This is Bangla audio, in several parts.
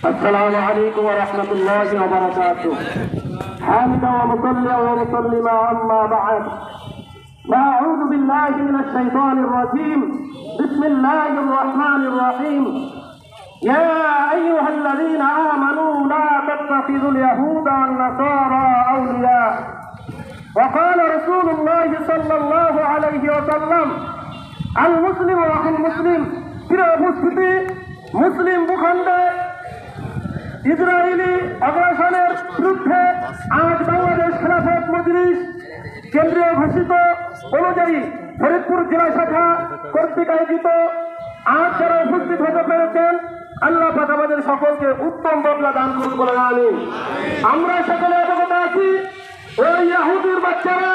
السلام عليكم ورحمة الله وبركاته. حامدا ومصليا ومسلما أما بعد، فأعوذ بالله من الشيطان الرجيم. بسم الله الرحمن الرحيم. يا أيها الذين آمنوا لا تتخذوا اليهود والنصارى أولياء. وقال رسول الله صلى الله عليه وسلم المسلم أخو المسلم. প্রিয় উপস্থিতি, মুসলিম ভূখণ্ডে ইসরায়েলি আগ্রাসনের বিরুদ্ধে আজ বাংলাদেশ খেলাফত মজলিস কেন্দ্রীয় ঘোষিত অনুযায়ী ফরিদপুর জেলা শাখা কর্তৃক আয়োজিত আজ যারা উপস্থিত হতে পেরেছেন, আল্লাহ পাক আমাদের সকলকে উত্তম বদলা দান করুন বলে আমিন। আমরা সকলে অবগত আছি, ওই ইহুদির বাচ্চারা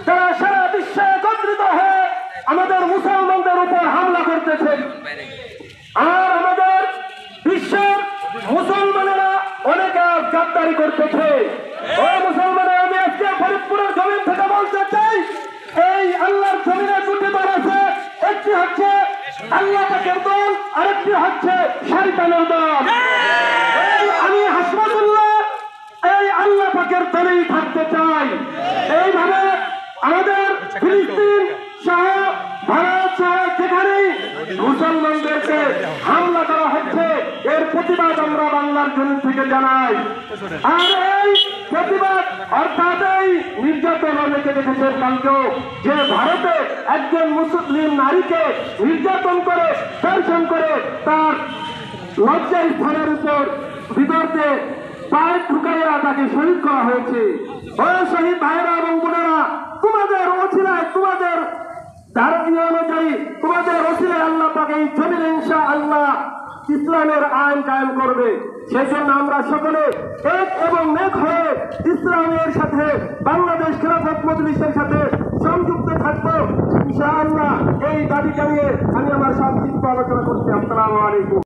যারা সারা বিশ্বে একত্রিত হয়ে আমাদের মুসলমানদের উপর হামলা করতেছে, আর আমাদের বিশ্বের মুসলমানেরা অনেকে গাদ্দারি করতেছে। ও মুসলমানেরা, আমি আজকে ফরিদপুরের জমিন থেকে বলতে চাই, এই আল্লাহর জমিনে দুটি দল আছে, একটি হচ্ছে আল্লাহ পাকের দল, আরেকটি হচ্ছে শয়তানের দল। আমি হাসপাতুল্লাহ এই আল্লাহ পাকের দলেই থাকতে চাই। এইভাবে আমাদের ফিলিস্তিন সহ ভারত সহ যেখানেই মুসলমানদেরকে হামলা করা হচ্ছে, এর প্রতিবাদ আমরা বাংলার জমিন থেকে জানাই। আর এই প্রতিবাদ অর্থাৎ এই নির্যাতন অনেকে দেখেছেন কালকেও, যে ভারতে একজন মুসলিম নারীকে নির্যাতন করে ধর্ষণ করে তার লজ্জা স্থানের উপর বিদর্তে পায়ে ঢুকাইয়া তাকে শহীদ করা হয়েছে। ও শহীদ ভাইয়েরা এবং বোনেরা, তোমাদের ওসিলায়, তোমাদের ধারণীয় অনুযায়ী তোমাদের ওসিলায় আল্লাহ পাক এই জমিনে ইনশাআল্লাহ ইসলামের আইন কায়েম করবে। সেই জন্য আমরা সকলে এক এবং নেক হয়ে ইসলামের সাথে, বাংলাদেশ খেলাফত মজলিসের সাথে সংযুক্ত থাকবো ইনশাআল্লাহ। এই দাবিটা নিয়ে আমি আমার সংক্ষিপ্ত আলোচনা করছি। আসসালামু আলাইকুম।